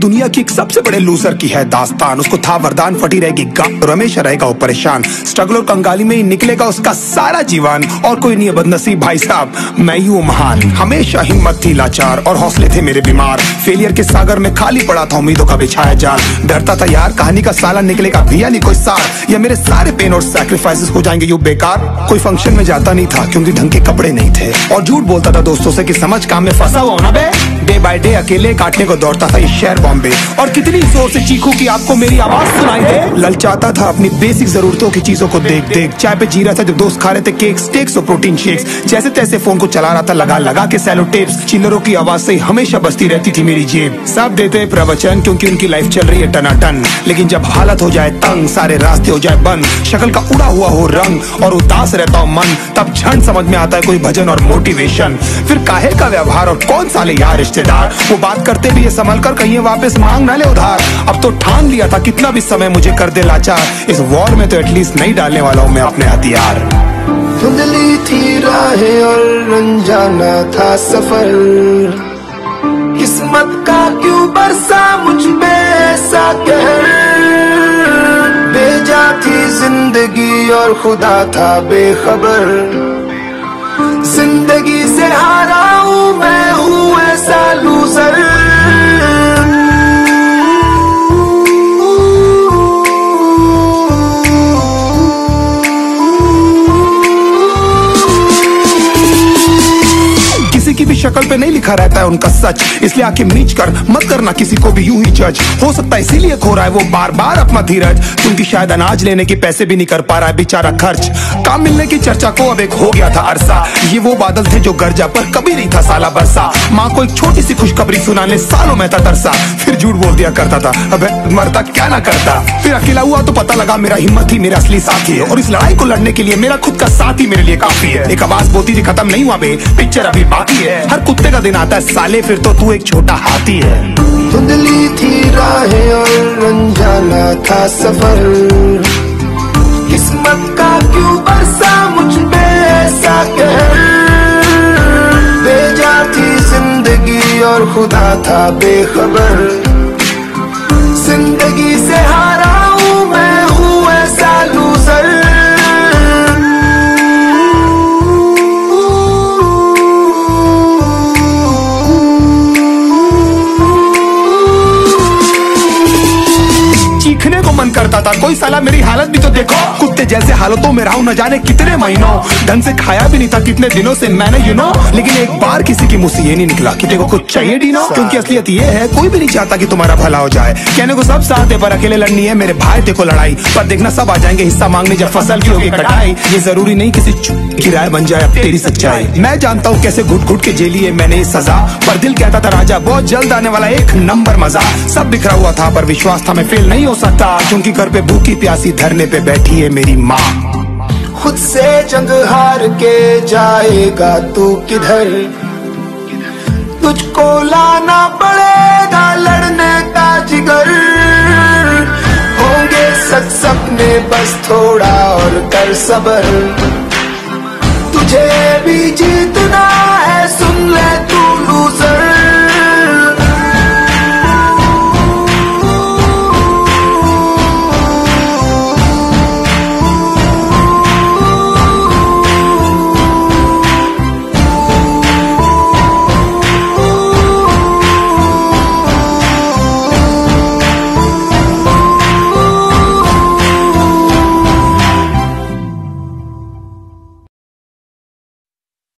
दुनिया की एक सबसे बड़े लूजर की है दास्तान। उसको था वरदान, फटी रहेगी गांठ, हमेशा रहेगा वो परेशान। स्ट्रगल और कंगाली में ही निकलेगा उसका सारा जीवन। और कोई नहीं है बदनसीब भाई साहब, मैं ही हूँ महान। हमेशा हिम्मत थी लाचार और हौसले थे मेरे बीमार। फेलियर के सागर में खाली पड़ा था उम्मीदों का बिछाया जाल। डरता था यार कहानी का साला निकलेगा भैया नहीं कोई सार, या मेरे सारे पेन और सैक्रिफाइसेस हो जाएंगे यूं बेकार। कोई फंक्शन में जाता नहीं था क्योंकि ढंग के कपड़े नहीं थे, और झूठ बोलता था दोस्तों से कि समझ काम में फंसा हुआ ना बे। डे बाय डे अकेले काटने को दौड़ता था ये शहर बॉम्बे। और कितनी जोर से चीखूं कि आपको मेरी आवाज सुनाई दे। ललचाता था अपनी बेसिक जरूरतों की चीजों को देख देख। चाय पे जी रहा था जब दोस्त खा रहे थे केक, स्टेक्स और प्रोटीन शेक्स। जैसे तैसे फोन को चला रहा था लगा लगा के सेलो टेप्स। चिल्लरों की आवाज से हमेशा बजती रहती थी मेरी जेब। सब देते प्रवचन क्योंकि उनकी लाइफ चल रही है टनाटन, लेकिन जब हालत हो जाए तंग, सारे रास्ते हो जाए बंद, शक्ल का उड़ा हुआ हो रंग और उदास रहता हो मन, तब क्षण समझ में आता है कोई भजन और मोटिवेशन। फिर काहे का व्यवहार और कौन साले यार रिश्तेदार, वो बात करते भी ये संभल कर कहीं वापस मांग ना ले उधार। अब तो ठान लिया था कितना भी समय मुझे कर दे लाचार, इस वॉर में तो एटलीस्ट नहीं डालने वाला हूँ मैं अपने हथियार। धुंधली थी राहें और अनजाना था सफर, किस्मत का क्यों बरसा मुझ पे ऐसा कहर। भेजा थी जिंदगी और खुदा था बेखबर, जिंदगी से हारा हूँ मैं हूँ ऐसा लूजर। किसी की भी शक्ल पे नहीं लिखा रहता है उनका सच, इसलिए आंखें मीच कर मत करना किसी को भी यूं ही जज। हो सकता है इसीलिए खो रहा है वो बार बार अपना धीरज, क्योंकि शायद अनाज लेने के पैसे भी नहीं कर पा रहा है बेचारा खर्च। काम मिलने की चर्चा को अब एक हो गया था अरसा, ये वो बादल थे जो गरजा पर कभी नहीं था साला बरसा। माँ को एक छोटी सी खुशखबरी सुनाने सालों में था तरसा, फिर झूठ बोल दिया करता था अबे मरता क्या ना करता। फिर अकेला हुआ तो पता लगा मेरा हिम्मत ही मेरा असली साथी है, और इस लड़ाई को लड़ने के लिए मेरा खुद का साथ ही मेरे लिए काफी है। एक आवाज बोलती थी खत्म नहीं हुआ बे, पिक्चर अभी बाकी है। हर कुत्ते का दिन आता है साले, फिर तो तू एक छोटा हाथी है। धुंधली थी राहें और अनजाना था सफर, किस्मत का क्यों बरसा मुझ पे ऐसा कहर। भेजा थी जिंदगी और खुदा था बेखबर, जिंदगी से हारा हूँ मैं हूँ ऐसा लूजर। चीखने को मन करता था कोई साला मेरी हालत भी तो देखो। कुत्ते जैसे हालतों में रहा हूं न जाने कितने महीनों, ढंग से खाया भी नहीं था कितने दिनों से मैंने लेकिन एक बार किसी की मुंह से ये नहीं निकला कि देखो कुछ चाहिए डीनो। क्योंकि असलियत ये है कोई भी नहीं चाहता कि तुम्हारा भला हो जाए। कहने को सब साथ है पर अकेले लड़नी है मेरे भाई देखो लड़ाई, पर देखना सब आ जाएंगे हिस्सा मांगने जब फसल की होगी कटाई। ये जरूरी नहीं किसी की राय बन जाए अब तेरी सच्चाई। मैं जानता हूँ कैसे घुट घुट के जेली है मैंने सजा, पर दिल कहता था राजा बहुत जल्द आने वाला एक नंबर मजा। सब बिखरा हुआ था पर विश्वास था मैं फेल नहीं हो सकता, क्योंकि घर पे भूखी प्यासी धरने पे बैठी है मेरी माँ। खुद से जंग हार के जाएगा तू किधर, तुझको लाना पड़ेगा लड़ने का जिगर। होंगे सच सपने बस थोड़ा और कर सबर, तुझे भी जीतना है सुन ले तू लूजर।